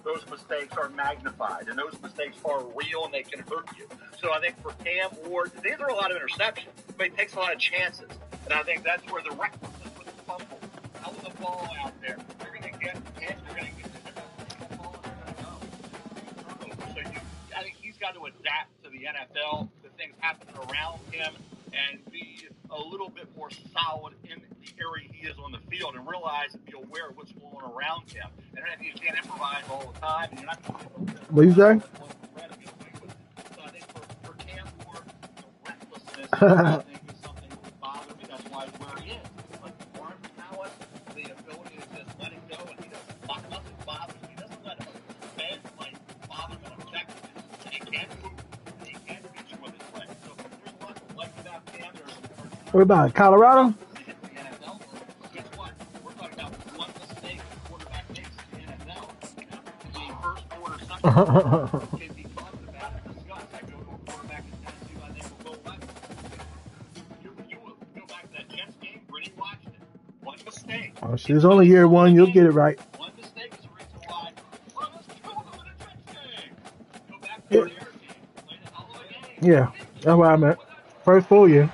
those mistakes are magnified, and those mistakes are real, and they can hurt you. So I think for Cam Ward, these are a lot of interceptions, but he takes a lot of chances. And I think that's where the recklessness with the fumble, out of the ball out there, you're going to get hit, you're going to get the ball, and you're going to go. So I think he's got to adapt to the NFL, the things happening around him, and be a little bit more solid in the area he is on the field, and realize and be aware of what's going on around him. And I think you can't improvise all the time. And you're not what you say? So I think for Cam Ward, the recklessness I think is something that would bother me. That's why he's where he is. But the arm talent, the ability to just let it go, and he doesn't bother him. He doesn't let a bad play bother him and affect him. And he can't move. He can't reach with his legs. So there's a lot to like about Cam. What about Colorado? Guess what? We're talking about one mistake the quarterback makes in the NFL. The first quarter, second can be talked about and discussed. I go to a quarterback in Tennessee, I think will go left. You will go back to that Jets game. Brittany watched it. One mistake. Oh, shit, it's only year one. You'll get it right. One mistake is the reason why. Well, let's go to the Jets game. Go back to the Bears game. Play the hell of a game. Yeah, that's what I meant. First full year.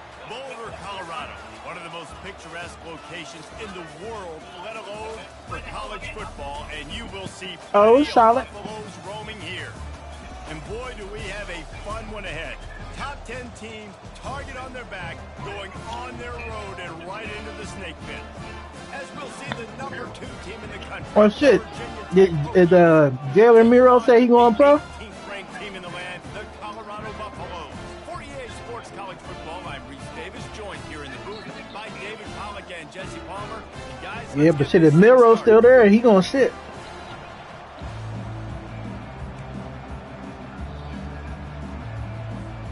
Locations in the world, let alone for college football, and you will see solid Buffaloes roaming here. And boy, do we have a fun one ahead. Top 10 team, target on their back, going on their road and right into the snake pit. As we'll see the number 2 team in the country. Oh shit! Did Jalen Miro say he going pro? 18th ranked team in the land, the Colorado Buffaloes. 48 Sports College Football. I'm Reese Davis, joined here in the booth by David Pollack and Jesse Palmer. And guys, yeah, but shit, if Miro's still there, he gonna sit.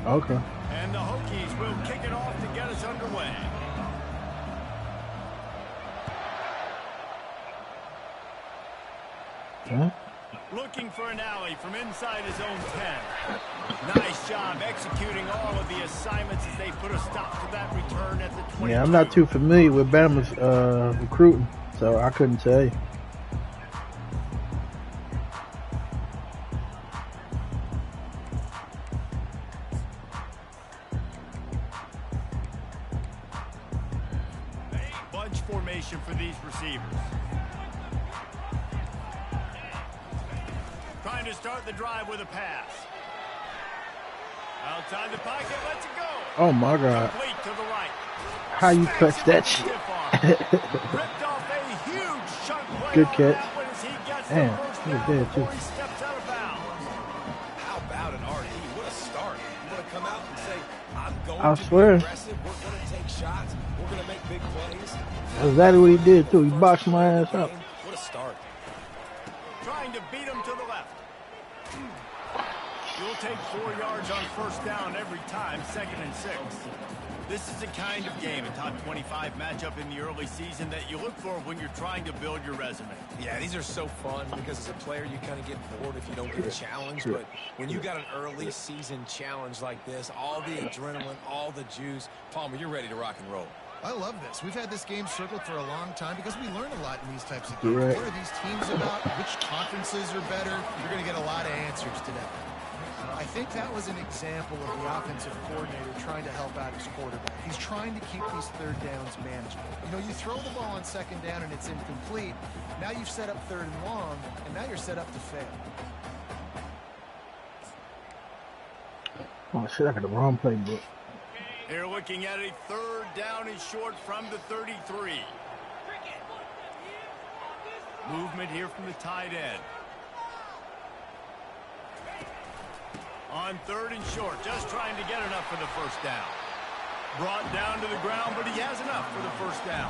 Okay. And the Hokies will kick it off to get us underway. Huh? Looking for an alley from inside his own 10. Nice job executing all of the assignments as they put a stop to that return at the 20. Yeah, I'm not too familiar with Bama's recruiting, so I couldn't tell you. Bunch formation for these receivers. Trying to start the drive with a pass. Outside the pocket, lets it go. Oh my God. Complete to the right. How you catch that shit? Ripped off a huge chunk play. Good catch. Damn, he was dead too. He steps out of bounds. How about an RD? What a start. You want to come out and say, I'm going I to swear. be aggressive, we're going to take shots, we're going to make big plays. That's exactly what he did too. He boxed my ass up. What a start. Trying to beat him to the left. You'll take 4 yards on first down every time, 2nd and 6. This is the kind of game, a top 25 matchup in the early season that you look for when you're trying to build your resume. Yeah, these are so fun because as a player, you kind of get bored if you don't get challenged. But when you got an early season challenge like this, all the adrenaline, all the juice, Palmer, you're ready to rock and roll. I love this. We've had this game circled for a long time because we learn a lot in these types of games. Right. What are these teams about? Which conferences are better? You're going to get a lot of answers today. I think that was an example of the offensive coordinator trying to help out his quarterback. He's trying to keep these third downs manageable. You know, you throw the ball on second down and it's incomplete. Now you've set up third and long, and now you're set up to fail. Oh shit, I got the wrong playbook. They're looking at a third down and short from the 33. Movement here from the tight end. On third and short, just trying to get enough for the first down. Brought down to the ground, but he has enough for the first down.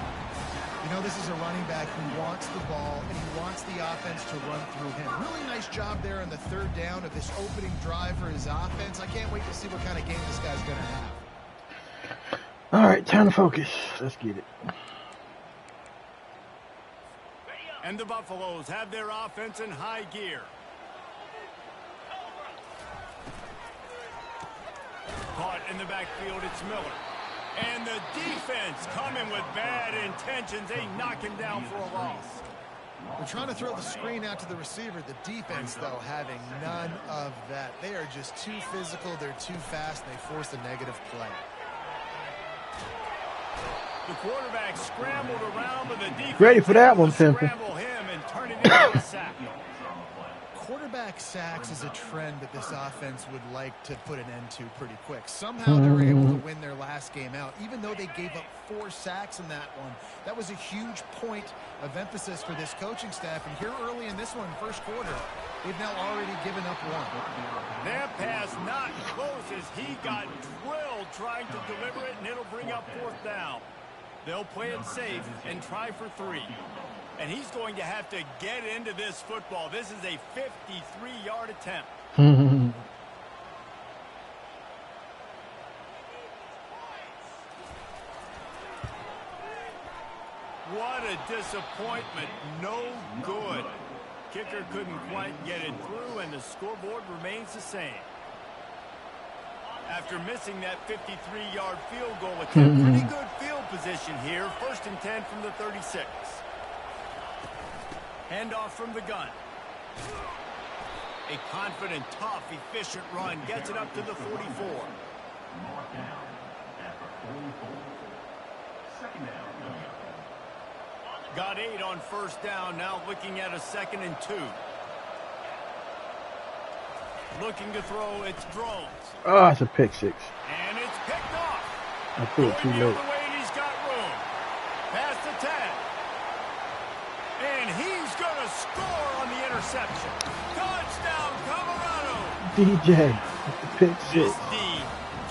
You know, this is a running back who wants the ball, and he wants the offense to run through him. Really nice job there on the third down of this opening drive for his offense. I can't wait to see what kind of game this guy's going to have. All right, time to focus. Let's get it. And the Buffaloes have their offense in high gear. Caught in the backfield, it's Miller. And the defense coming with bad intentions. They knock him down for a loss. They're trying to throw the screen out to the receiver. The defense, though, having none of that. They are just too physical. They're too fast, and they force a negative play. The quarterback scrambled around, but the defense ready for that one, Temple. scramble him and turn it into a sack. Quarterback sacks is a trend that this offense would like to put an end to pretty quick. Somehow they were able to win their last game out, even though they gave up 4 sacks in that one. That was a huge point of emphasis for this coaching staff. And here early in this one, first quarter, they've now already given up 1. That pass not close as he got drilled trying to deliver it, and it'll bring up 4th down. They'll play it safe and try for 3. And he's going to have to get into this football. This is a 53-yard attempt. What a disappointment. No good. Kicker couldn't quite get it through, and the scoreboard remains the same. After missing that 53-yard field goal attempt, pretty good field position here. 1st and 10 from the 36. Handoff from the gun. A confident, tough, efficient run. Gets it up to the 44. Got 8 on 1st down. Now looking at a 2nd and 2. Looking to throw. It's Drones. Oh, it's a pick 6. And it's picked off. I threw it too Going the late. other way, and he's got room. Past the 10. And he's going to score on the interception. Touchdown, Colorado. DJ, pick 6. This D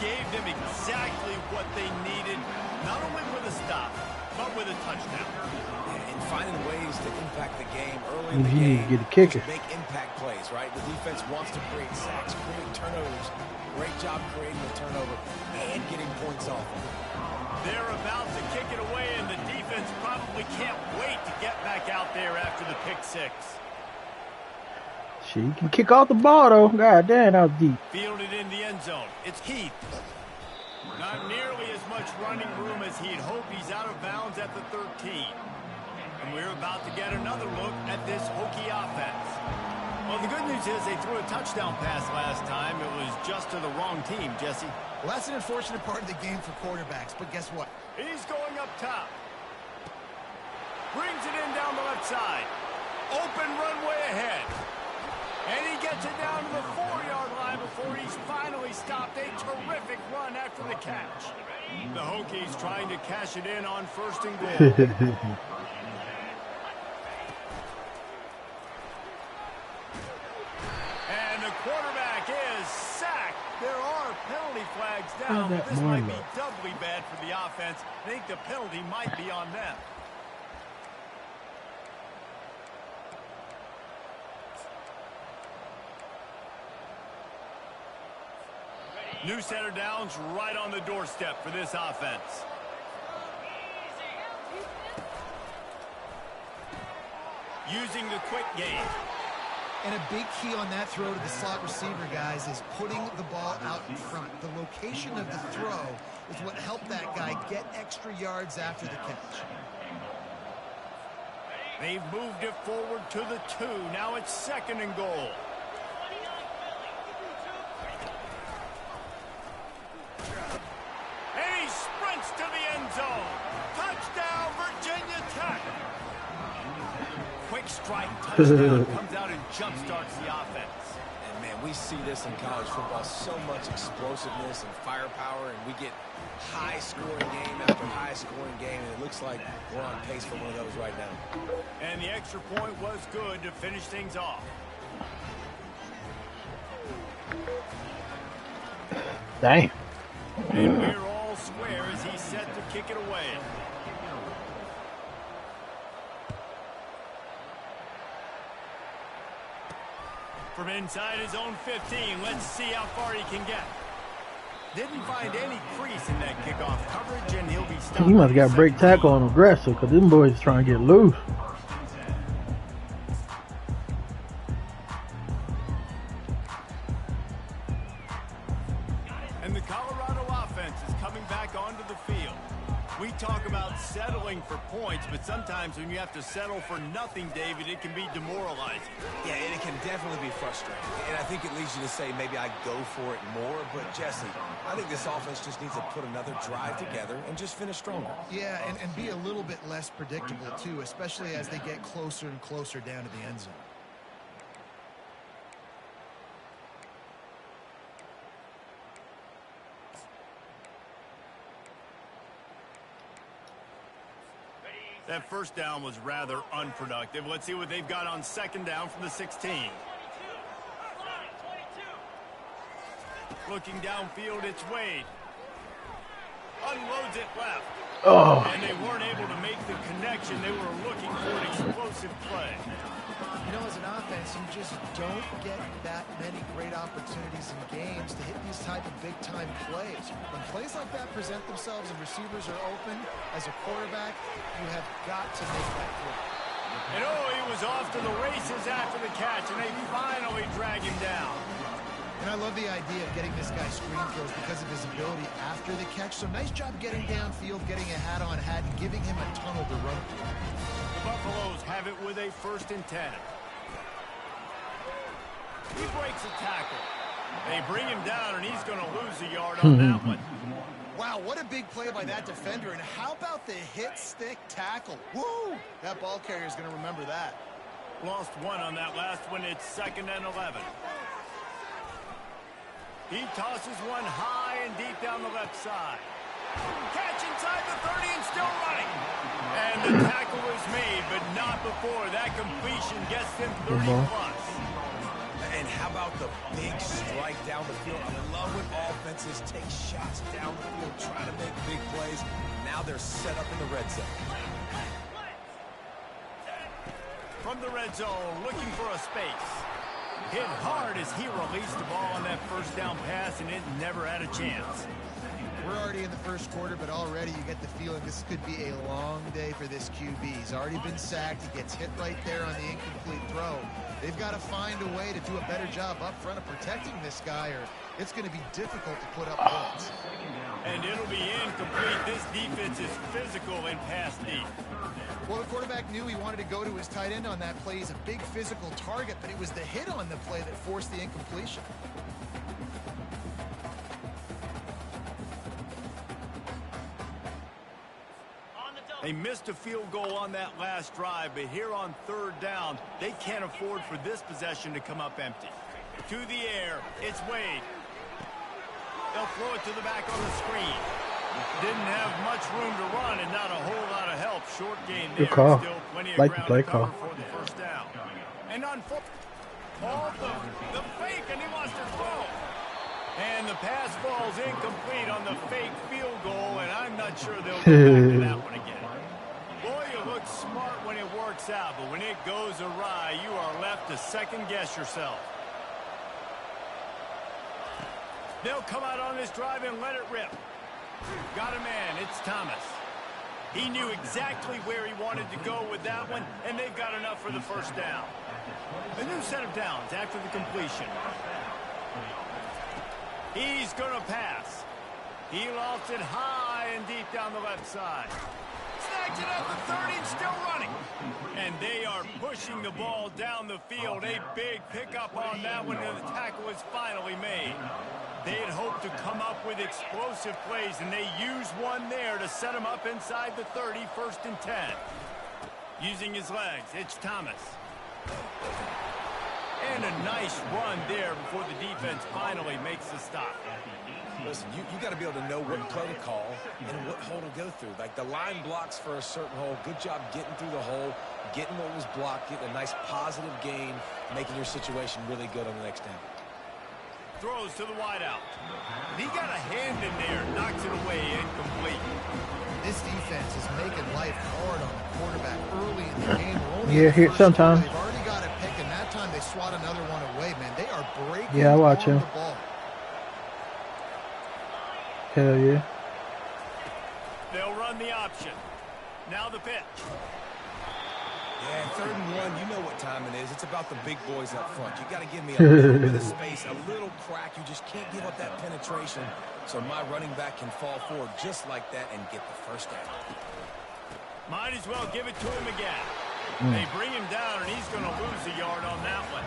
gave them exactly what they needed, not only with a stop, but with a touchdown. And finding ways to impact the game early in You the need game. to get a kicker. To make impact plays, right? The defense wants to create sacks, create turnovers. Great job creating the turnover and getting points off. They're about to kick it away, and the defense probably can't wait to get back out there after the pick 6. She can kick off the ball, though. God damn, that was deep. Fielded in the end zone. It's Keith. Not nearly as much running room as he'd hoped. He's out of bounds at the 13. And we're about to get another look at this Hokie offense. Well, the good news is they threw a touchdown pass last time. It was just to the wrong team, Jesse. Well, that's an unfortunate part of the game for quarterbacks, but guess what? He's going up top. Brings it in down the left side. Open runway ahead. And he gets it down to the 4-yard line before he's finally stopped. A terrific run after the catch. The Hokies trying to cash it in on 1st and goal. And the quarterback is sacked. There are penalty flags down, but this might be doubly bad for the offense. I think the penalty might be on them. New set of downs right on the doorstep for this offense. Using the quick game. And a big key on that throw to the slot receiver, guys, is putting the ball out in front. The location of the throw is what helped that guy get extra yards after the catch. They've moved it forward to the 2. Now it's 2nd and goal. And he sprints to the end zone. Touchdown, Virginia Tech. Quick strike touchdown comes out and jumpstarts the offense. And, man, we see this in college football. So much explosiveness and firepower, and we get high-scoring game after high-scoring game, and it looks like we're on pace for one of those right now. And the extra point was good to finish things off. Dang. And we're all square as he's set to kick it away. From inside his own 15, let's see how far he can get. Didn't find any crease in that kickoff coverage, and he'll be stopped. He must have got break tackle on aggressive because them boys trying to get loose. And the Colorado offense is coming back onto the field. We talk about settling for points, but sometimes when you have to settle for nothing, David, it can be demoralizing. Yeah, and it can definitely be frustrating. And I think it leads you to say maybe I go for it more. But, Jesse, I think this offense just needs to put another drive together and just finish stronger. Yeah, and be a little bit less predictable, too, especially as they get closer and closer down to the end zone. That first down was rather unproductive. Let's see what they've got on second down from the 16. Looking downfield, it's Wade. Unloads it left. Oh. And they weren't able to make the connection. They were looking for an explosive play. You know, as an offense, you just don't get that many great opportunities in games to hit these type of big-time plays. When plays like that present themselves and receivers are open, as a quarterback, you have got to make that throw. And he was off to the races after the catch, and they finally drag him down. And I love the idea of getting this guy screen throws because of his ability after the catch. So nice job getting downfield, getting a hat-on-hat, and giving him a tunnel to run through. The Buffaloes have it with a 1st and 10. He breaks a tackle. They bring him down, and he's going to lose a yard on that one. Wow, what a big play by that defender. And how about the hit-stick tackle? Woo! That ball carrier is going to remember that. Lost one on that last one. It's 2nd and 11. He tosses one high and deep down the left side. Catch inside the 30 and still running. And the tackle is made, but not before. That completion gets them 30 plus. And how about the big strike down the field? I love when offenses take shots down the field, trying to make big plays. Now they're set up in the red zone. From the red zone, looking for a space. Hit hard as he released the ball on that first down pass, and it never had a chance. We're already in the first quarter, but already you get the feeling this could be a long day for this QB. He's already been sacked. He gets hit right there on the incomplete throw. They've got to find a way to do a better job up front of protecting this guy, or it's going to be difficult to put up points. And it'll be incomplete. This defense is physical and pass deep. Well, the quarterback knew he wanted to go to his tight end on that play. He's a big physical target, but it was the hit on the play that forced the incompletion. They missed a field goal on that last drive, but here on 3rd down, they can't afford for this possession to come up empty. To the air, it's Wade. They'll throw it to the back on the screen. Didn't have much room to run and not a whole lot of help. Short gain there. Good call. Still plenty of Like the ground play to cover call. for the first down. And on the fake, and he wants to throw. And the pass falls incomplete on the fake field goal, and I'm not sure they'll go back to that one again. Boy, you look smart when it works out, but when it goes awry, you are left to second-guess yourself. They'll come out on this drive and let it rip. Got a man. It's Thomas. He knew exactly where he wanted to go with that one, and they've got enough for the first down. A new set of downs after the completion. He's going to pass. He lofts it high and deep down the left side. Snags it at the 30 and still running. And they are pushing the ball down the field. A big pickup on that one, and the tackle is finally made. They had hoped to come up with explosive plays, and they used one there to set him up inside the 30, 1st and 10. Using his legs, it's Thomas. And a nice run there before the defense finally makes the stop. Listen, you got to be able to know what play to call and what hole to go through. Like the line blocks for a certain hole. Good job getting through the hole, getting what was blocked, getting a nice positive gain, making your situation really good on the next down. Throws to the wideout. He got a hand in there, knocks it away, incomplete. This defense is making life hard on the quarterback early in the game. Yeah, here sometimes. They've already got a pick, and that time they swat another one away, man. They are breaking Yeah, I watch on him. the ball. Hell yeah. They'll run the option. Now the pitch. Yeah, 3rd and 1, you know what time it is. It's about the big boys up front. You got to give me a little bit of space, a little crack. You just can't give up that penetration, so my running back can fall forward just like that and get the first down. Might as well give it to him again. They bring him down, and he's going to lose a yard on that one.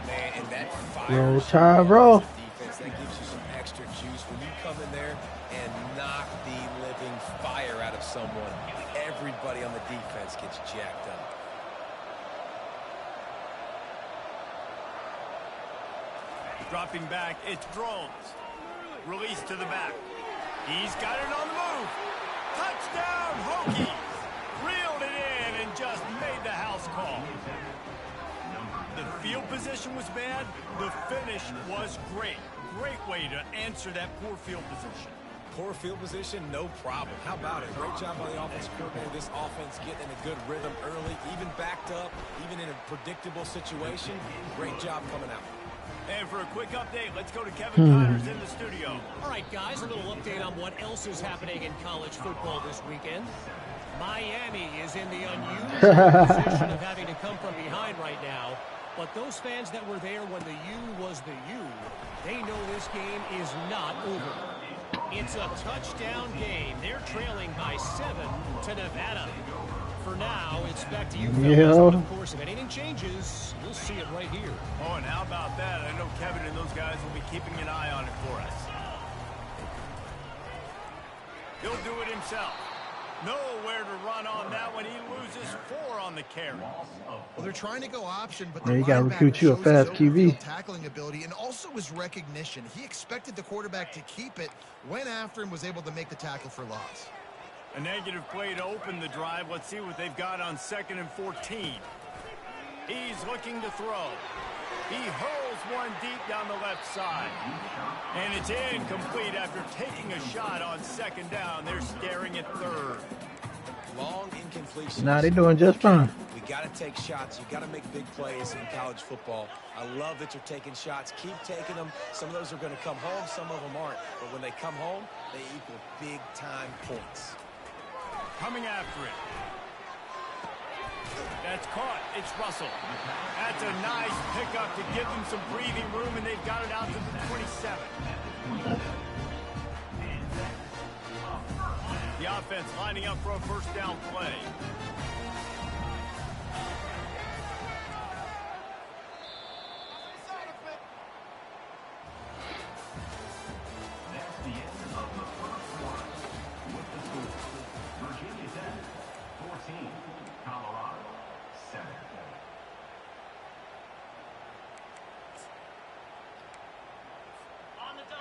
Man, and that Roll, fires Tide, roll. defense. That gives you some extra juice when you come in there and knock the living fire out of someone. Everybody on the defense gets jacked up. Dropping back, it's Drones. Release to the back. He's got it on the move. Touchdown, Hokies. Reeled it in and just made the house call. The field position was bad. The finish was great. Great way to answer that poor field position. Poor field position, no problem. How about it? Great job by the offensive coordinator. This offense getting in a good rhythm early, even backed up, even in a predictable situation. Great job coming out. And for a quick update, let's go to Kevin Connors in the studio. All right, guys, a little update on what else is happening in college football this weekend. Miami is in the unusual position of having to come from behind right now. But those fans that were there when the U was the U, they know this game is not over. It's a touchdown game. They're trailing by 7 to Nevada. For now, it's back to you, fellas. Of course, if anything changes, you'll see it right here. Oh, and how about that? I know Kevin and those guys will be keeping an eye on it for us. He'll do it himself. Nowhere to run on that one. He loses 4 on the carry. Well, they're trying to go option, but the you got to recruit you a shows fast his QB. tackling ability and also his recognition. He expected the quarterback to keep it, went after him, was able to make the tackle for loss. A negative play to open the drive. Let's see what they've got on 2nd and 14. He's looking to throw. He hurls one deep down the left side. And it's incomplete after taking a shot on 2nd down. They're staring at 3rd. Long incompletion. Nah, they're doing just fine. We got to take shots. You got to make big plays in college football. I love that you're taking shots. Keep taking them. Some of those are going to come home. Some of them aren't. But when they come home, they equal big-time points. Coming after it. That's caught. It's Russell. That's a nice pickup to give them some breathing room, and they've got it out to the 27. The offense lining up for a first down play.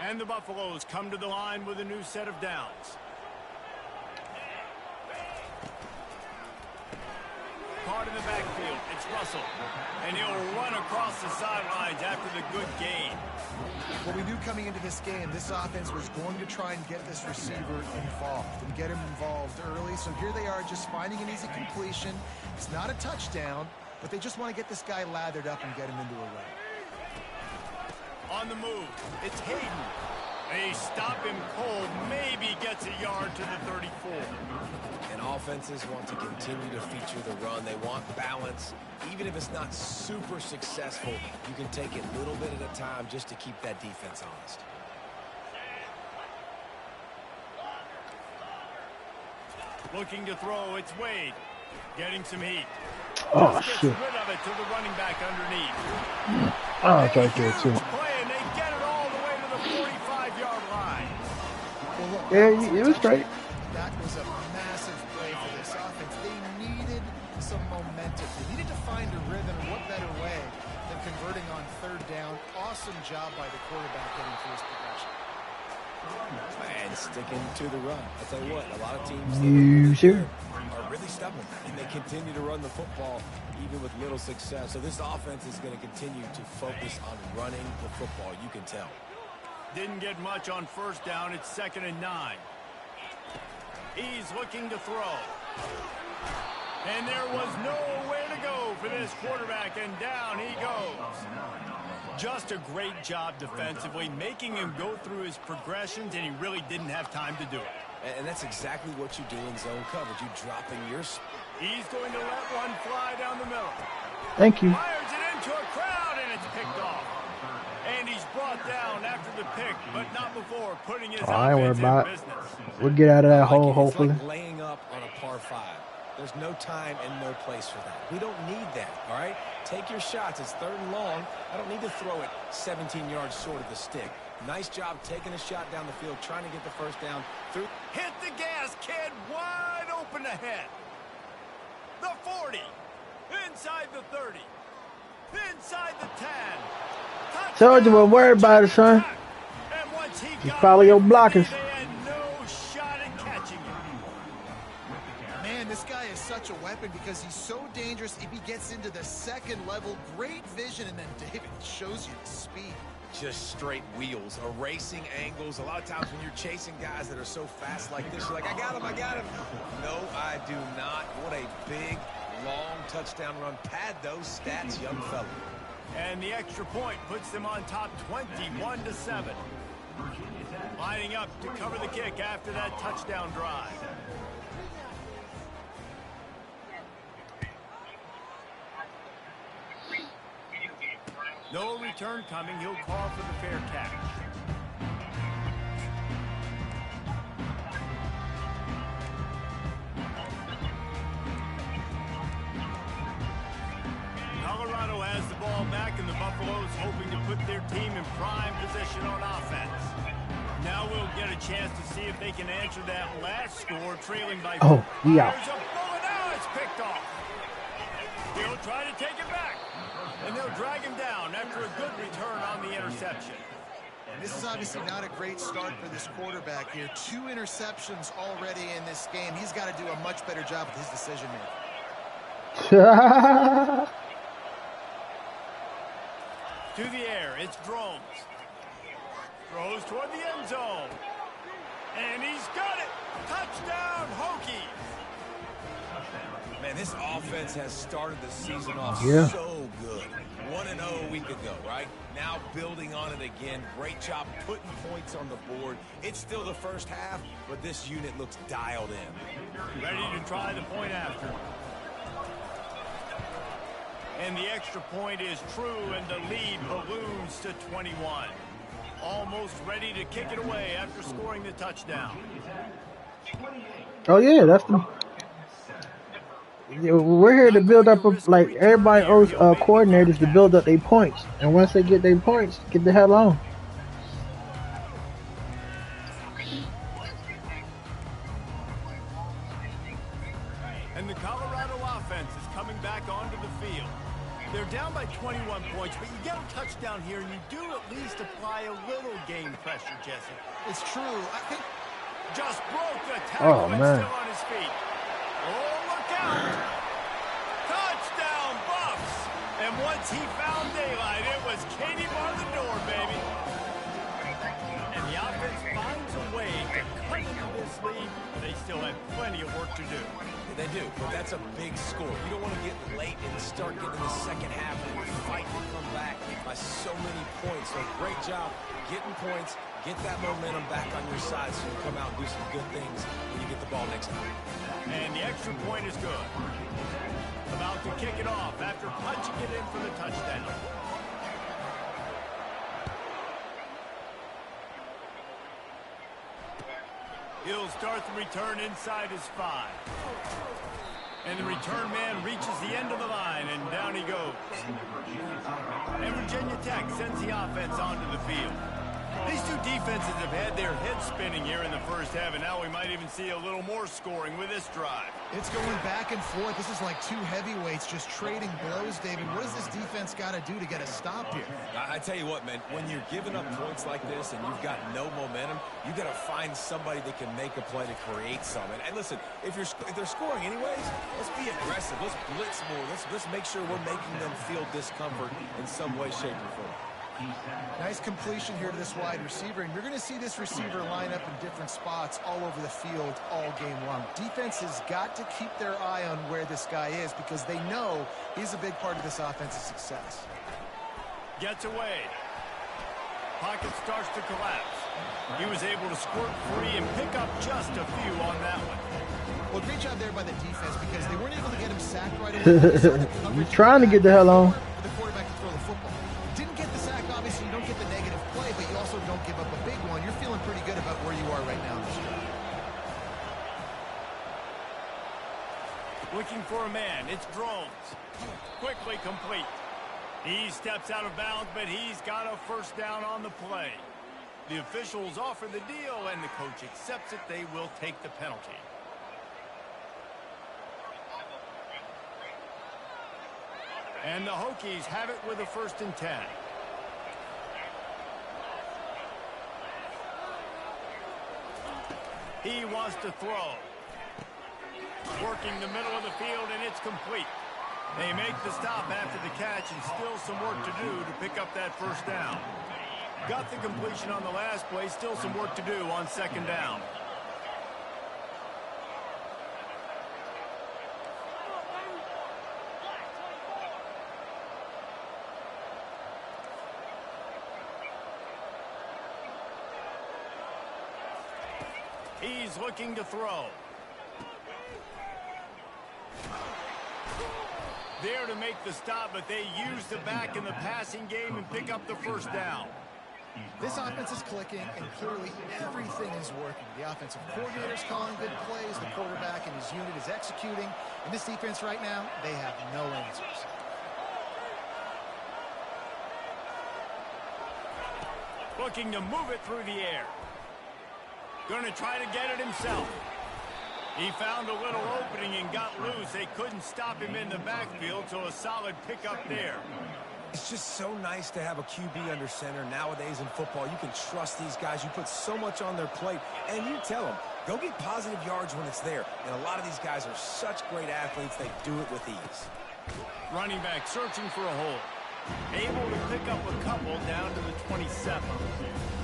And the Buffaloes come to the line with a new set of downs. Caught in the backfield, it's Russell. And he'll run across the sidelines after the good gain. Well, we knew coming into this game, this offense was going to try and get this receiver involved and get him involved early. So here they are just finding an easy completion. It's not a touchdown, but they just want to get this guy lathered up and get him into a run. On the move, it's Hayden. They stop him cold, maybe gets a yard to the 34. And offenses want to continue to feature the run. They want balance. Even if it's not super successful, you can take it a little bit at a time just to keep that defense honest. Looking to throw, it's Wade. Getting some heat. Oh, Gets shit. rid of it to the running back underneath. Oh, it's right there, too. Play, and they get it all the way to the 45-yard line. Well, look, Yeah, it was straight. that was a massive play for this offense. They needed some momentum. They needed to find a rhythm, and what better way than converting on 3rd down. Awesome job by the quarterback getting through his progression. And sticking to the run. I tell you what, a lot of teams are really stubborn, and they continue to run the football even with little success. So this offense is going to continue to focus on running the football. You can tell. Didn't get much on 1st down. It's 2nd and 9. He's looking to throw. And there was nowhere to go for this quarterback, and down he goes. Just a great job defensively, making him go through his progressions, and he really didn't have time to do it. And that's exactly what you do in zone coverage. You dropping your... He's going to let one fly down the middle. Thank you. Fires it into a crowd, and it's picked off. And he's brought down after the pick, but not before putting his I ain't worried offense in about it. business. We'll get out of that hole, It's hopefully. like laying up on a par 5. There's no time and no place for that. We don't need that, all right? Take your shots. It's 3rd and long. I don't need to throw it 17 yards short of the stick. Nice job taking a shot down the field, trying to get the first down. Through. Hit the gas, kid. Wide open ahead. The 40. Inside the 30. Inside the 10. Told you, don't worry about it, son. And once he Just got follow your away, blockers. they had no shot at catching him. Man, this guy is such a weapon because he's so dangerous. If he gets into the 2nd level, great vision, and then David shows you the speed. Just straight wheels, erasing angles. A lot of times when you're chasing guys that are so fast like this, you're like, I got him, I got him. No, I do not. What a big, long touchdown run. Pad those stats, young fella. And the extra point puts them on top 21-7. Lining up to cover the kick after that touchdown drive. No return coming. He'll call for the fair catch. Colorado has the ball back, and the Buffaloes hoping to put their team in prime position on offense. Now we'll get a chance to see if they can answer that last score, trailing by 4. Oh, yeah. There's a bullet. Now it's picked off. He'll try to take it back. And they'll drag him down after a good return on the interception. This is obviously not a great start for this quarterback here. 2 interceptions already in this game. He's got to do a much better job with his decision-making. To the air, it's Drones. Throws toward the end zone. And he's got it. Touchdown, Hokies. Man, this offense has started the season off so good. 1-0 a week ago, right? Now building on it again. Great job putting points on the board. It's still the first half, but this unit looks dialed in. Ready to try the point after. And the extra point is true, and the lead balloons to 21. Almost ready to kick it away after scoring the touchdown. Oh yeah, that's the. We're here to build up, like everybody owes coordinators to build up their points, and once they get their points, get the hell on. And the Colorado offense is coming back onto the field. They're down by 21 points, but you get a touchdown here, and you do at least apply a little game pressure, Jesse. It's true. I think just broke the tackle and man. still on his feet. Oh, look out! Touchdown, Buffs! And once he found daylight, it was Katie bar the door, baby. And the offense finds a way to cut into this lead, but they still have plenty of work to do. They do, but that's a big score. You don't want to get late and start getting in the second half and fight to come back by so many points. So great job getting points, get that momentum back on your side so you come out and do some good things when you get the ball next time. And the extra point is good. About to kick it off after punching it in for the touchdown. He'll start the return inside his 5. And the return man reaches the end of the line, and down he goes. And Virginia Tech sends the offense onto the field. These two defenses have had their heads spinning here in the first half, and now we might even see a little more scoring with this drive. it's going back and forth. This is like 2 heavyweights just trading blows, David. What does this defense got to do to get a stop here? I tell you what, man, when you're giving up points like this and you've got no momentum, you got to find somebody that can make a play to create something. And listen, if they're scoring anyways, let's be aggressive. Let's blitz more. Let's make sure we're making them feel discomfort in some way, shape, or form. Nice completion here to this wide receiver, and you're going to see this receiver line up in different spots all over the field all game long. Defense has got to keep their eye on where this guy is because they know he's a big part of this offense's success. Gets away. Pocket starts to collapse. He was able to squirt free and pick up just a few on that one. Well, great job there by the defense because they weren't able to get him sacked right away. You're trying to get the hell on. For the quarterback to throw the football. Didn't get the sack, obviously you don't get the negative play, but you also don't give up a big one. You're feeling pretty good about where you are right now in this drive. Looking for a man. It's Drones. Quickly complete. He steps out of bounds, but he's got a first down on the play. The officials offer the deal, and the coach accepts it. They will take the penalty. And the Hokies have it with a 1st and 10. He wants to throw. Working the middle of the field, and it's complete. They make the stop after the catch, and still some work to do to pick up that first down. Got the completion on the last play, still some work to do on 2nd down. He's looking to throw. There to make the stop, but they use the back in the passing game and pick up the first down. This offense is clicking, and clearly everything is working. The offensive coordinator's calling good plays, the quarterback and his unit is executing, and this defense right now, they have no answers. Looking to move it through the air. Going to try to get it himself. He found a little opening and got loose. They couldn't stop him in the backfield, so a solid pickup there. It's just so nice to have a QB under center. Nowadays in football, you can trust these guys. You put so much on their plate, and you tell them, go get positive yards when it's there. And a lot of these guys are such great athletes, they do it with ease. Running back searching for a hole. Able to pick up a couple down to the 27.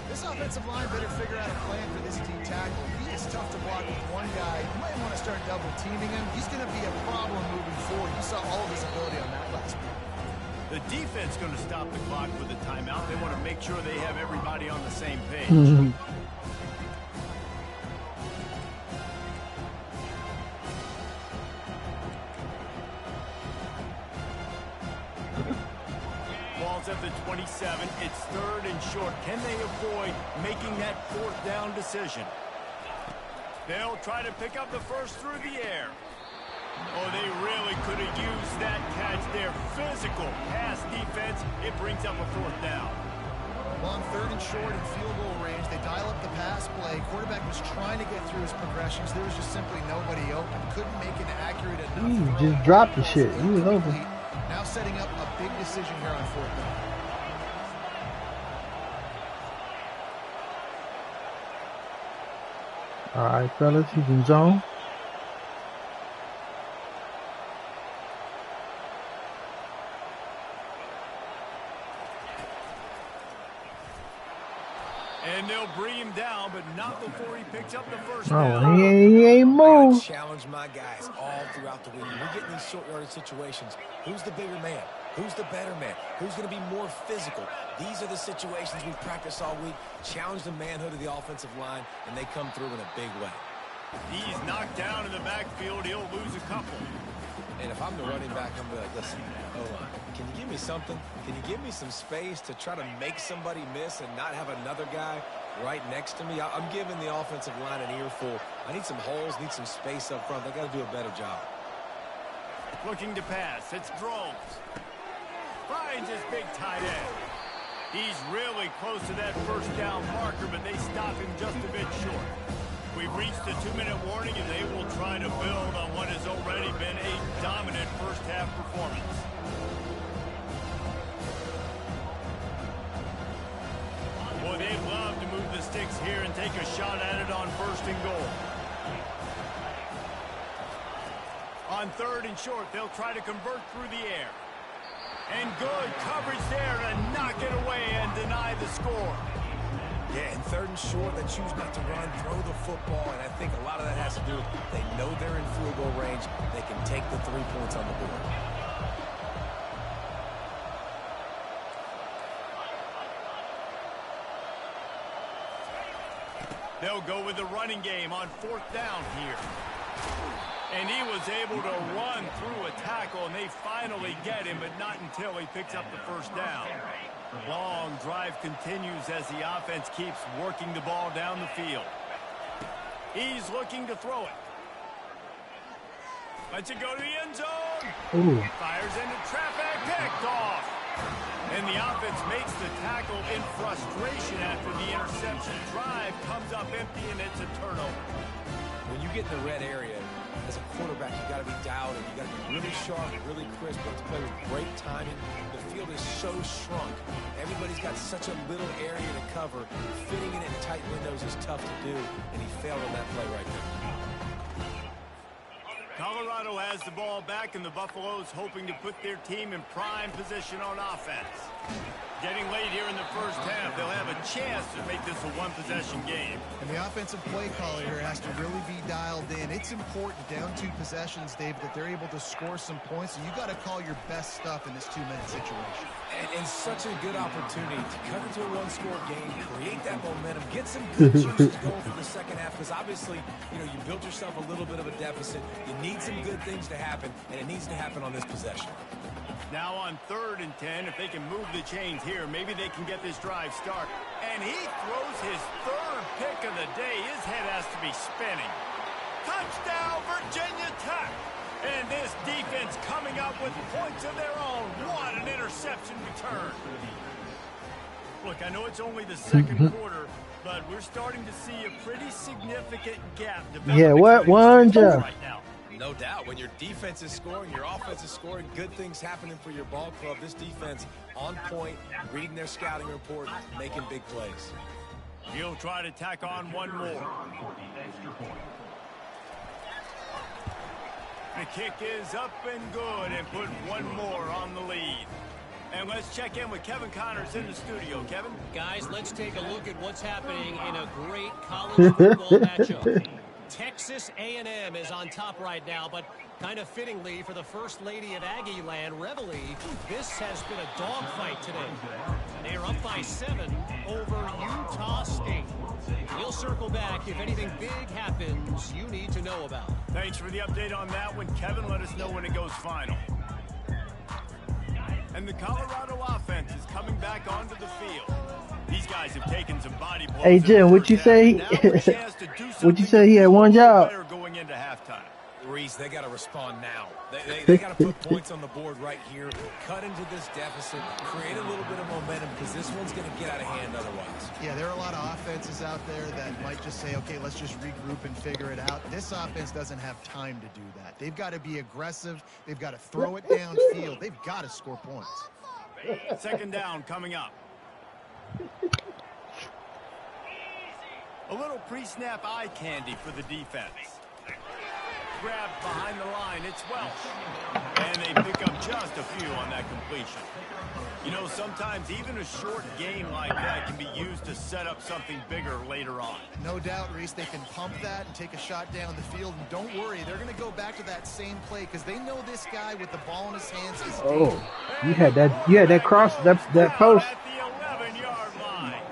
This offensive line better figure out a plan for this team tackle. He is tough to block with one guy. You might want to start double teaming him. He's going to be a problem moving forward. You saw all of his ability on that last play. The defense going to stop the clock with a timeout. They want to make sure they have everybody on the same page. Ball's at the 27. It's 3rd and short. Can they avoid making that 4th down decision? They'll try to pick up the first through the air. Oh, they really could have used that catch there. Physical pass defense. It brings up a 4th down. Well, on 3rd and short in field goal range, they dial up the pass play. Quarterback was trying to get through his progressions. There was just simply nobody open. Couldn't make an accurate enough throw. Just dropped the shit. He was open. Now setting up a big decision here on 4th down. All right, fellas, he's in zone. And they'll bring him down, but not before he picks up the first Oh, down. he ain't moved. I challenge my guys all throughout the week. We're getting these short yardage situations. Who's the bigger man? Who's the better man? Who's going to be more physical? These are the situations we practice all week. Challenge the manhood of the offensive line, and they come through in a big way. He's knocked down in the backfield. He'll lose a couple. And if I'm the running back, I'm going to be like, listen, O-line, can you give me something? Can you give me some space to try to make somebody miss and not have another guy right next to me? I'm giving the offensive line an earful. I need some holes, need some space up front. They got to do a better job. Looking to pass. It's Drones. Finds his big tight end. He's really close to that first down marker, but they stop him just a bit short. We've reached the 2-minute warning, and they will try to build on what has already been a dominant first-half performance. Boy, they'd love to move the sticks here and take a shot at it on 1st and goal. On 3rd and short, they'll try to convert through the air. And good coverage there to knock it away and deny the score. Yeah, in 3rd and short, they choose not to run, throw the football, and I think a lot of that has to do with they know they're in field goal range. They can take the 3 points on the board. They'll go with the running game on 4th down here. And he was able to run through a tackle, and they finally get him, but not until he picks up the 1st down. Long drive continues as the offense keeps working the ball down the field. He's looking to throw it. Lets it go to the end zone. Ooh. Fires into traffic, picked off. And the offense makes the tackle in frustration after the interception. Drive comes up empty, and it's a turnover. When you get in the red area, as a quarterback, you got to be dialed in. You got to be really sharp, really crisp. You have to play with great timing. The field is so shrunk. Everybody's got such a little area to cover. Fitting it in tight windows is tough to do, and he failed on that play right there. Colorado has the ball back, and the Buffaloes hoping to put their team in prime position on offense. Getting late here in the 1st half, they'll have a chance to make this a one-possession game. And the offensive play caller here has to really be dialed in. It's important down 2 possessions, David, that they're able to score some points, and you got to call your best stuff in this 2-minute situation. And such a good opportunity to cut into a one-score game, create that momentum, get some good juices going for the 2nd half, because obviously, you know, you built yourself a little bit of a deficit. You need some good things to happen, and it needs to happen on this possession. Now on 3rd and 10, if they can move the chains here, maybe they can get this drive started. And he throws his 3rd pick of the day. His head has to be spinning. Touchdown, Virginia Tech. And this defense coming up with points of their own. What an interception return. Look, I know it's only the 2nd quarter, but we're starting to see a pretty significant gap developing. Yeah, what one job right now. No doubt. When your defense is scoring, your offense is scoring, good things happening for your ball club. This defense on point, reading their scouting report, making big plays. He'll try to tack on one more. The kick is up and good, and put one more on the lead. And let's check in with Kevin Connors in the studio. Kevin? Guys, let's take a look at what's happening in a great college football matchup. Texas A&M is on top right now, but kind of fittingly for the First Lady of Aggie Land, Reveille, this has been a dogfight today. They are up by 7 over Utah State. We'll circle back if anything big happens you need to know about. Thanks for the update on that one, Kevin. Let us know when it goes final. And the Colorado offense is coming back onto the field. These guys have taken some body blows. Hey Jim, what you say? What you say? He had one job. Going into halftime. Reese, they got to respond now. They got to put points on the board right here, cut into this deficit, create a little bit of momentum, because this one's going to get out of hand otherwise. Yeah, there are a lot of offenses out there that might just say, okay, let's just regroup and figure it out. This offense doesn't have time to do that. They've got to be aggressive. They've got to throw it downfield. They've got to score points. 2nd down coming up. A little pre-snap eye candy for the defense. Grabbed behind the line, it's Welsh. And they pick up just a few on that completion. You know, sometimes even a short game like that can be used to set up something bigger later on. No doubt, Reese, they can pump that and take a shot down the field. And don't worry, they're going to go back to that same play because they know this guy with the ball in his hands is dangerous. You had that cross, that post. At the 11-yard line.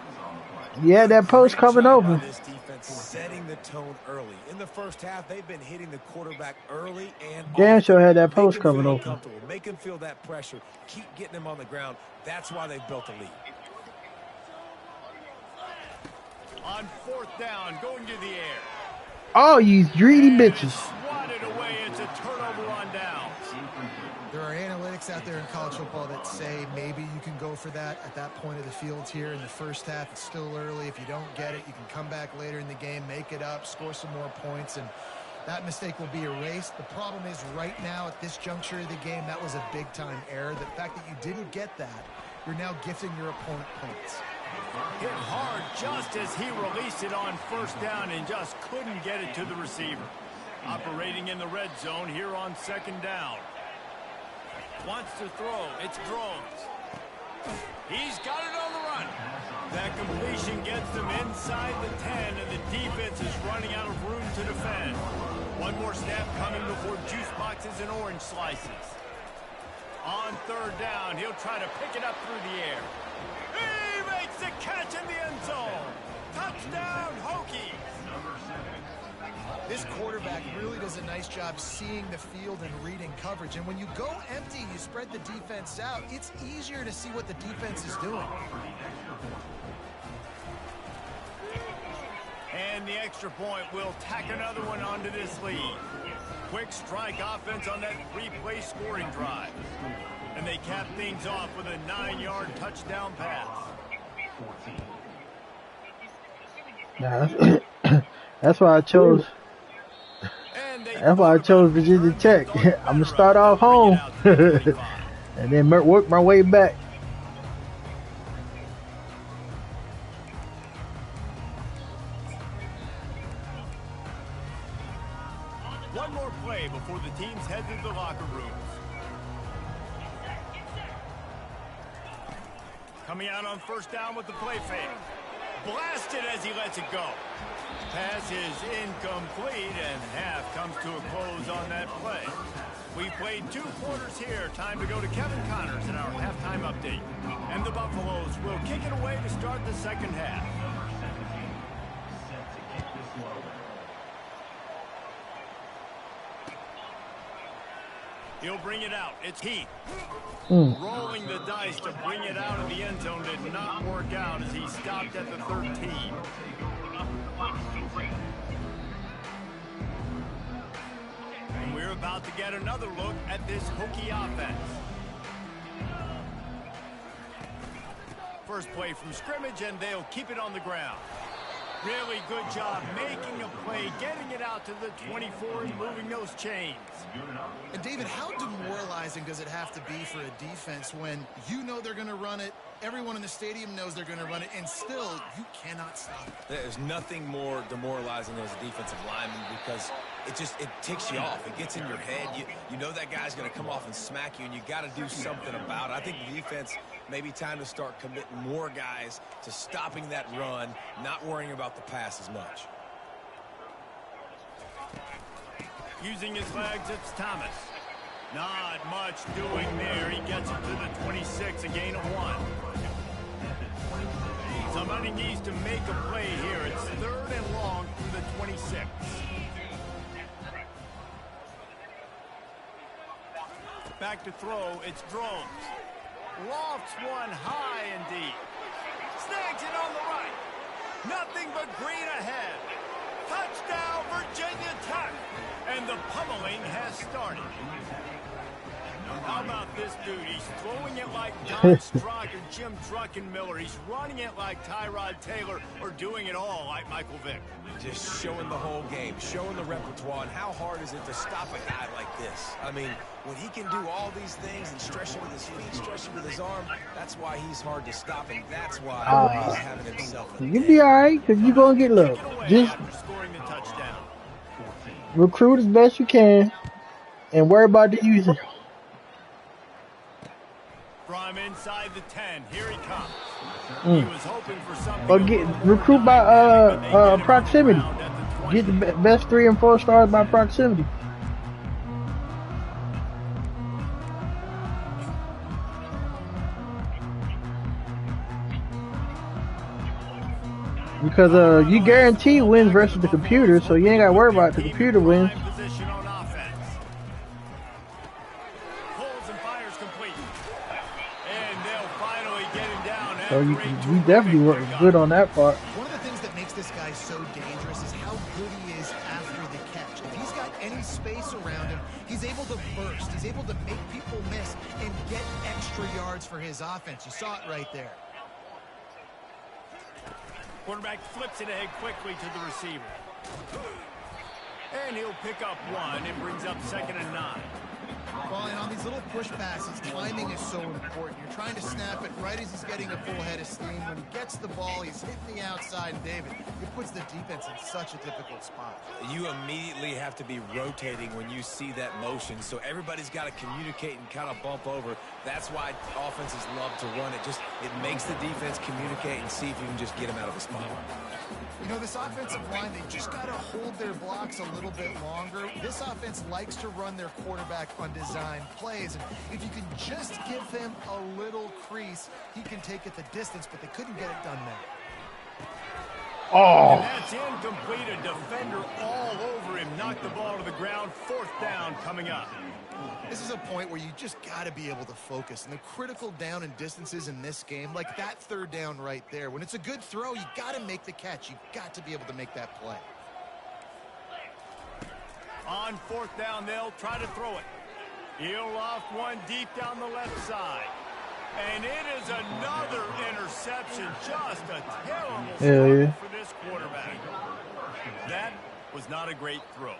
Yeah, that post coming over. This defense setting the tone early. In the 1st half, they've been hitting the quarterback early and Dan sure had that post coming over. Make him feel that pressure. Keep getting him on the ground. That's why they've built a lead. On 4th down, going to the air. Oh, you greedy bitches. Swatted away. It's a turnover on downs. There are analytics out there in college football that say maybe you can go for that at that point of the field here in the 1st half. It's still early. If you don't get it, you can come back later in the game, make it up, score some more points, and that mistake will be erased. The problem is right now at this juncture of the game, that was a big-time error. The fact that you didn't get that, you're now gifting your opponent points. Hit hard just as he released it on 1st down and just couldn't get it to the receiver. Operating in the red zone here on 2nd down. Wants to throw. It's Drones. He's got it on the run. That completion gets them inside the 10, and the defense is running out of room to defend. One more snap coming before juice boxes and orange slices. On 3rd down, he'll try to pick it up through the air. He makes the catch in the end zone. Touchdown, Hokies. This quarterback really does a nice job seeing the field and reading coverage. And when you go empty, you spread the defense out, it's easier to see what the defense is doing. And the extra point will tack another one onto this lead. Quick strike offense on that 3-play scoring drive. And they cap things off with a 9-yard touchdown pass. Nah, that's why I chose. That's why I chose Virginia Tech. I'm gonna start off home and then work my way back. One more play before the teams head to the locker rooms. Coming out on first down with the play fake. Blasted as he lets it go. Pass is incomplete, and half comes to a close on that play. We played 2 quarters here. Time to go to Kevin Connors in our halftime update. And the Buffaloes will kick it away to start the second half. He'll bring it out. It's Heath. Rolling the dice to bring it out of the end zone did not work out as he stopped at the 13. And we're about to get another look at this Hokie offense. First play from scrimmage, and they'll keep it on the ground. Really good job making a play, getting it out to the 24 and moving those chains. And David, how demoralizing does it have to be for a defense when you know they're going to run it, everyone in the stadium knows they're going to run it, and still you cannot stop it? There's nothing more demoralizing as a defensive lineman because it ticks you off. It gets in your head. You know that guy's going to come off and smack you, and you got to do something about it. I think the defense maybe time to start committing more guys to stopping that run, not worrying about the pass as much. Using his legs, it's Thomas. Not much doing there. He gets it to the 26, a gain of 1. Somebody needs to make a play here. It's 3rd and long from the 26. Back to throw, it's Drones. Lofts one high and deep. Snags it on the right. Nothing but green ahead. Touchdown, Virginia Tech. And the pummeling has started. How about this dude? He's throwing it like Don Strock or Jim Druckenmiller. He's running it like Tyrod Taylor or doing it all like Michael Vick. Just showing the whole game, showing the repertoire, and how hard is it to stop a guy like this? I mean, when he can do all these things and stretch it with his feet, stretch it with his arm, that's why he's hard to stop, and that's why he's having himself. You'll be all right because you're going to get love. Just recruit as best you can and worry about the user. From inside the 10, here he comes. He was hoping for something. Or recruit by proximity. Get the best 3 and 4 stars by proximity. Because you guarantee wins versus the computer, so you ain't got to worry about the computer wins. So you definitely work good on that part. One of the things that makes this guy so dangerous is how good he is after the catch. If he's got any space around him, he's able to burst. He's able to make people miss and get extra yards for his offense. You saw it right there. Quarterback flips it ahead quickly to the receiver. And he'll pick up 1 and brings up 2nd and 9. Well, and on these little push passes, timing is so important. You're trying to snap it right as he's getting a full head of steam. When he gets the ball, he's hitting the outside, David. It puts the defense in such a difficult spot. You immediately have to be rotating when you see that motion, so everybody's got to communicate and kind of bump over. That's why offenses love to run it. It makes the defense communicate and see if you can just get him out of the spot. You know, this offensive line, they just got to hold their blocks a little bit longer. This offense likes to run their quarterback on design plays. And if you can just give him a little crease, he can take it the distance, but they couldn't get it done there. And that's incomplete. A defender all over him. Knocked the ball to the ground. 4th down coming up. This is a point where you just got to be able to focus. And the critical down and distances in this game, like that 3rd down right there, when it's a good throw, you got to make the catch. You got to be able to make that play. On 4th down, they'll try to throw it. He'll loft one deep down the left side. And it is another interception. Just a terrible start for this quarterback. That was not a great throw.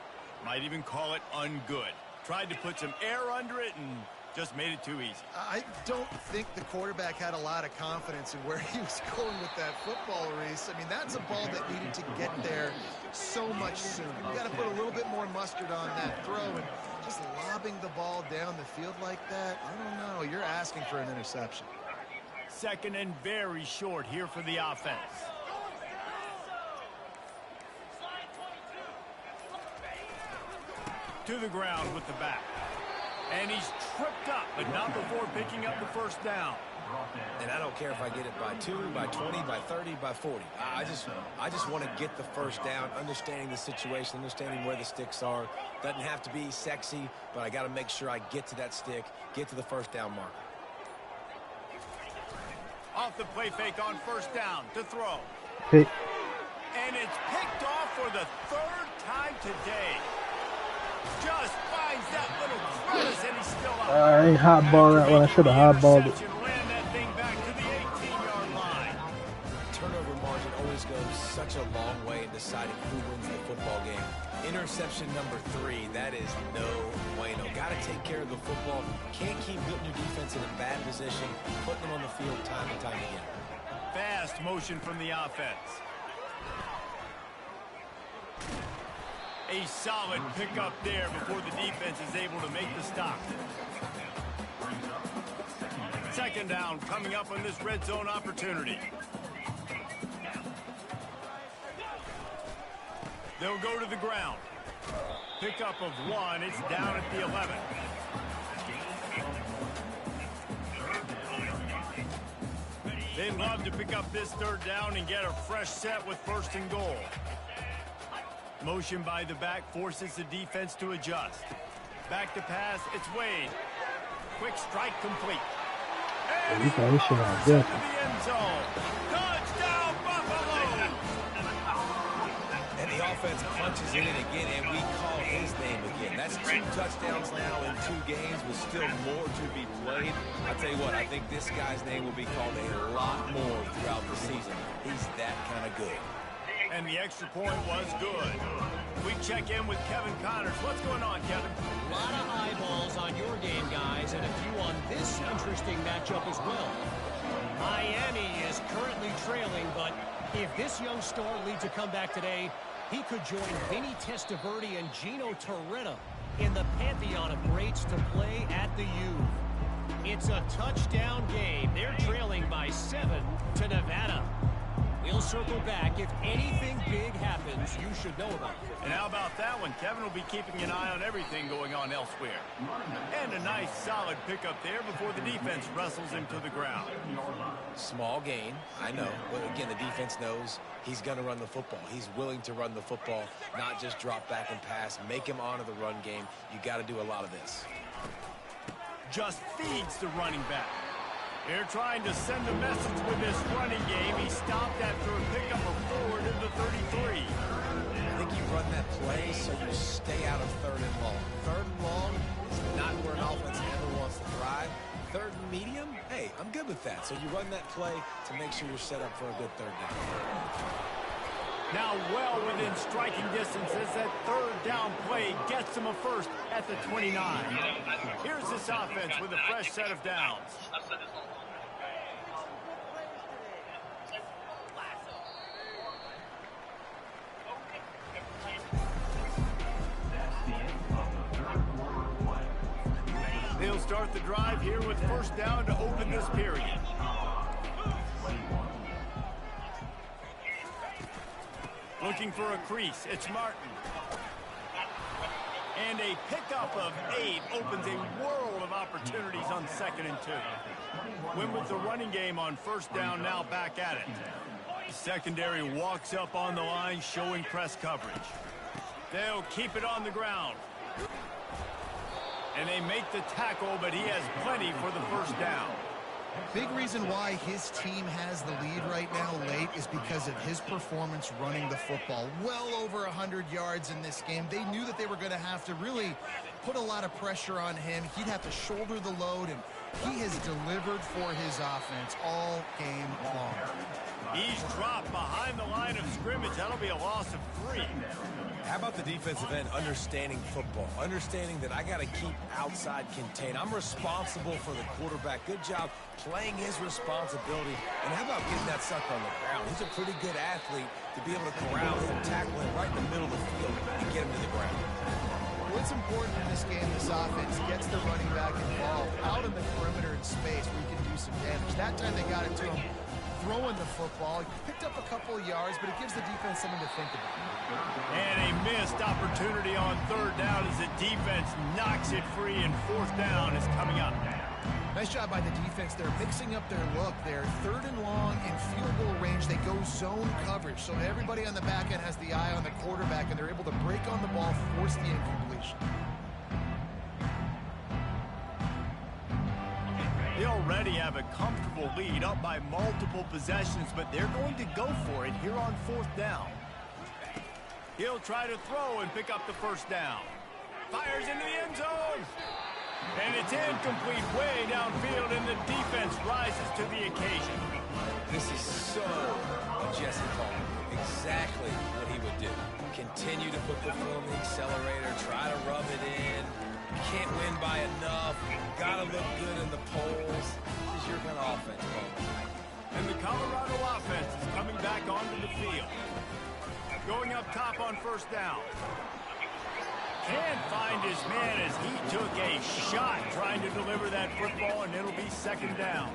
Might even call it ungood. Tried to put some air under it and just made it too easy. I don't think the quarterback had a lot of confidence in where he was going with that football, Reese. I mean, that's a ball that needed to get there so much sooner. You got to put a little bit more mustard on that throw, and just lobbing the ball down the field like that, I don't know. You're asking for an interception. 2nd and very short here for the offense. To the ground with the back. And he's tripped up, but not before picking up the 1st down. And I don't care if I get it by 2, by 20, by 30, by 40. I just want to get the 1st down, understanding the situation, understanding where the sticks are. Doesn't have to be sexy, but I got to make sure I get to that stick, get to the 1st down mark. Off the play fake on 1st down to throw. Pick. And it's picked off for the 3rd time today. Just finds that little crevice and he's still up. I ain't hot ball that one. I should have hot balled it. Ran that thing back to the 18-yard line. Turnover margin always goes such a long way in deciding who wins the football game. Interception number 3, that is no bueno. Got to take care of the football. Can't keep putting your defense in a bad position, putting them on the field time and time again. Fast motion from the offense. A solid pickup there before the defense is able to make the stop. 2nd down coming up on this red zone opportunity. They'll go to the ground. Pickup of 1. It's down at the 11. They'd love to pick up this 3rd down and get a fresh set with 1st and goal. Motion by the back forces the defense to adjust. Back to pass, it's Wade. Quick strike complete. And he probably should have done it. the end zone. Touchdown, Buffalo! And the offense punches in it again, and we call his name again. That's 2 touchdowns now in 2 games with still more to be played. I tell you what, I think this guy's name will be called a lot more throughout the season. He's that kind of good. And the extra point was good. We check in with Kevin Connors. What's going on, Kevin? A lot of eyeballs on your game, guys, and a few on this interesting matchup as well. Miami is currently trailing, but if this young star leads a comeback today, he could join Vinny Testaverde and Gino Torretta in the pantheon of greats to play at the U. It's a touchdown game. They're trailing by 7 to Nevada. We'll circle back. If anything big happens, you should know about it. And how about that one? Kevin will be keeping an eye on everything going on elsewhere. And a nice, solid pickup there before the defense wrestles him to the ground. Small gain, I know. But again, the defense knows he's going to run the football. He's willing to run the football, not just drop back and pass. Make him honor the run game. You got to do a lot of this. Just feeds the running back. They're trying to send a message with this running game. He stopped after a pickup of 4 to the 33. I think you run that play so you stay out of 3rd and long. 3rd and long is not where an offense ever wants to thrive. 3rd and medium, hey, I'm good with that. So you run that play to make sure you're set up for a good 3rd down. Now well within striking distance as that 3rd down play gets him a first at the 29. Here's this offense with a fresh set of downs. They'll start the drive here with 1st down to open this period. Looking for a crease, it's Martin. And a pickup of 8 opens a world of opportunities on 2nd and 2. Went with the running game on 1st down, now back at it. Secondary walks up on the line, showing press coverage. They'll keep it on the ground. And they make the tackle, but he has plenty for the first down. Big reason why his team has the lead right now late is because of his performance running the football. Well over 100 yards in this game. They knew that they were going to have to really put a lot of pressure on him. He'd have to shoulder the load, and he has delivered for his offense all game long. He's dropped behind the line of scrimmage. That'll be a loss of 3. How about the defensive end understanding football, understanding that I got to keep outside contained. I'm responsible for the quarterback. Good job playing his responsibility. And how about getting that sucker on the ground? He's a pretty good athlete to be able to corral him, tackle him right in the middle of the field and get him to the ground. What's important in this game, this offense gets the running back involved out in the perimeter in space where he can do some damage. That time they got it to him throwing the football. He picked up a couple of yards, but it gives the defense something to think about. And a missed opportunity on 3rd down as the defense knocks it free, and 4th down is coming up. Nice job by the defense. They're mixing up their look. They're 3rd and long in field goal range. They go zone coverage, so everybody on the back end has the eye on the quarterback, and they're able to break on the ball, force the incompletion. They already have a comfortable lead, up by multiple possessions, but they're going to go for it here on 4th down. He'll try to throw and pick up the 1st down. Fires into the end zone. And it's incomplete way downfield, and the defense rises to the occasion. This is so a Jesse Paul. Exactly what he would do. Continue to put the foot on the accelerator, try to rub it in. Can't win by enough. Gotta look good in the polls. This is your kind of offense, Paul. And the Colorado offense is coming back onto the field. Going up top on 1st down. Can't find his man as he took a shot trying to deliver that football, and it'll be 2nd down.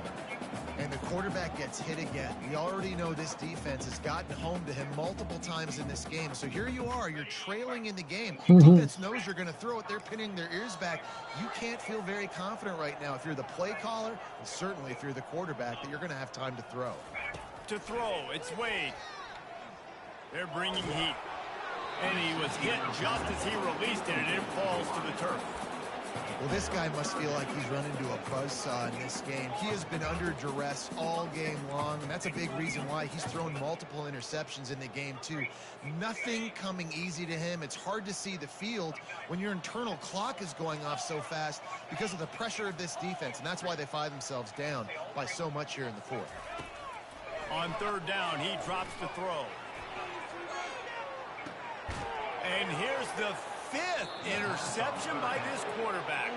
And the quarterback gets hit again. We already know this defense has gotten home to him multiple times in this game. So here you are, you're trailing in the game. Defense knows you're going to throw it. They're pinning their ears back. You can't feel very confident right now if you're the play caller, and certainly if you're the quarterback, that you're going to have time to throw. To throw, it's Wade. They're bringing heat. And he was hit just as he released it, and it falls to the turf. Well, this guy must feel like he's run into a buzzsaw in this game. He has been under duress all game long, and that's a big reason why he's thrown multiple interceptions in the game, too. Nothing coming easy to him. It's hard to see the field when your internal clock is going off so fast because of the pressure of this defense, and that's why they find themselves down by so much here in the 4th. On 3rd down, he drops the throw. And here's the 5th interception by this quarterback.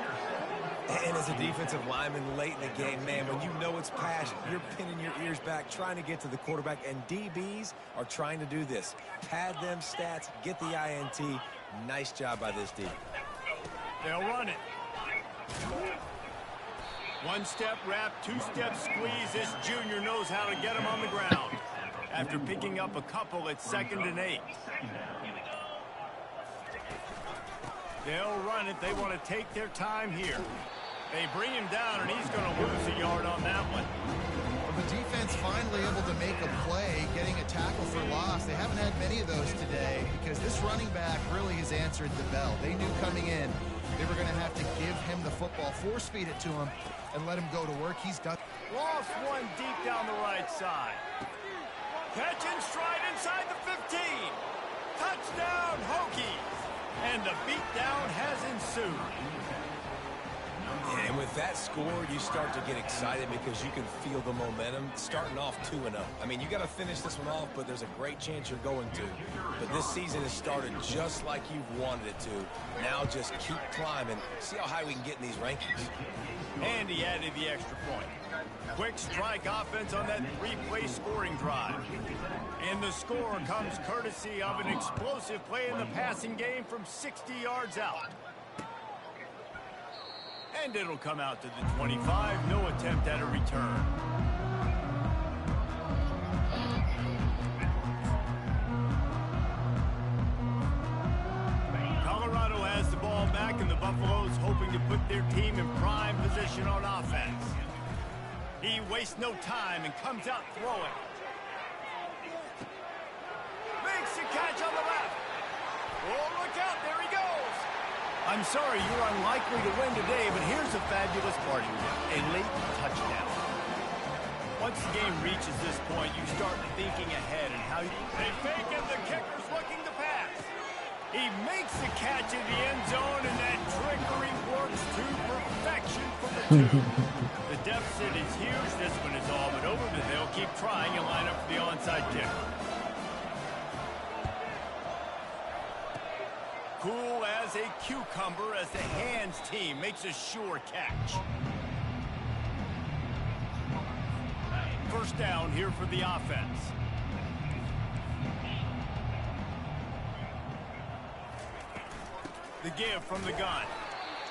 And as a defensive lineman late in the game, man, when you know it's passion, you're pinning your ears back, trying to get to the quarterback, and DBs are trying to do this. Pad them stats, get the INT. Nice job by this D. They'll run it. 1-step wrap, 2-step squeeze. This junior knows how to get him on the ground. After picking up a couple, it's 2nd and 8. They'll run it. They want to take their time here. They bring him down, and he's going to lose a yard on that one. Well, the defense finally able to make a play, getting a tackle for loss. They haven't had many of those today because this running back really has answered the bell. They knew coming in they were going to have to give him the football, force feed it to him, and let him go to work. He's done. Lost one deep down the right side. Catch and stride inside the 15. Touchdown, Hokies. And the beatdown has ensued. And with that score, you start to get excited because you can feel the momentum starting off 2-0. I mean, you got to finish this one off, but there's a great chance you're going to. But this season has started just like you've wanted it to. Now just keep climbing. See how high we can get in these rankings. And he added the extra point. Quick strike offense on that 3-play scoring drive. And the score comes courtesy of an explosive play in the passing game from 60 yards out. And it'll come out to the 25. No attempt at a return. Colorado has the ball back, and the Buffaloes hoping to put their team in prime position on offense. He wastes no time and comes out throwing. catch on the left. Oh, look out. There he goes. I'm sorry, you're unlikely to win today, but here's the fabulous part. A late touchdown. Once the game reaches this point, you start thinking ahead and how they fake it. The kicker's looking to pass. He makes the catch in the end zone, and that trickery works to perfection from the two. The deficit is huge. This one is all but over, but they'll keep trying and line up for the onside kick. Cool as a cucumber as the hands team makes a sure catch. First down here for the offense. The give from the gun.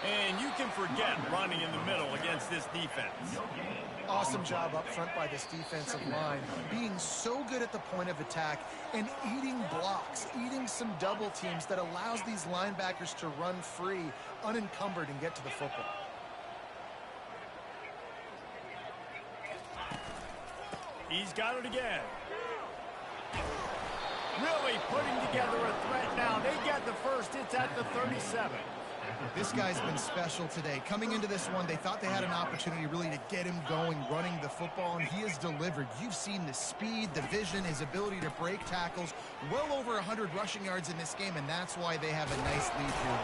And you can forget running in the middle against this defense. Awesome job up front by this defensive line, being so good at the point of attack and eating blocks, eating some double teams that allows these linebackers to run free, unencumbered, and get to the football. He's got it again. Really putting together a threat now. They get the first. It's at the 37. This guy's been special today. Coming into this one, they thought they had an opportunity really to get him going, running the football, and he has delivered. You've seen the speed, the vision, his ability to break tackles. Well over 100 rushing yards in this game, and that's why they have a nice lead here.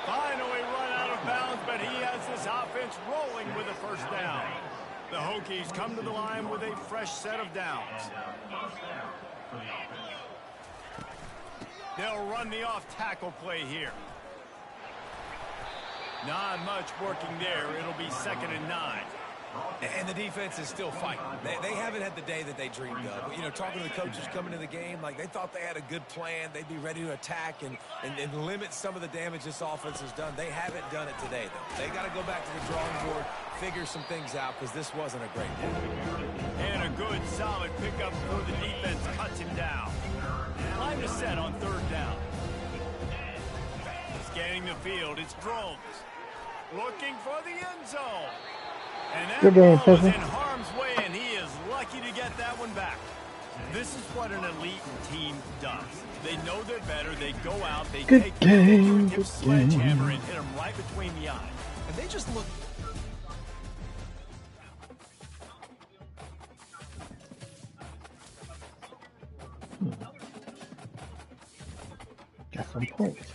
Finally run out of bounds, but he has this offense rolling with a first down. The Hokies come to the line with a fresh set of downs. They'll run the off-tackle play here. Not much working there. It'll be 2nd and 9. And the defense is still fighting. They haven't had the day that they dreamed of. You know, talking to the coaches coming to the game, like they thought they had a good plan. They'd be ready to attack and limit some of the damage this offense has done. They haven't done it today, though. They got to go back to the drawing board, figure some things out, because this wasn't a great day. And a good, solid pickup for the defense cuts him down. Line to set on 3rd down. Scanning the field, it's Drones. Looking for the end zone. And that ball is in harm's way, and he is lucky to get that one back. This is what an elite team does. They know they're better. They go out. They take the figurative sledgehammer and hit him right between the eyes. And they just look... Got some points.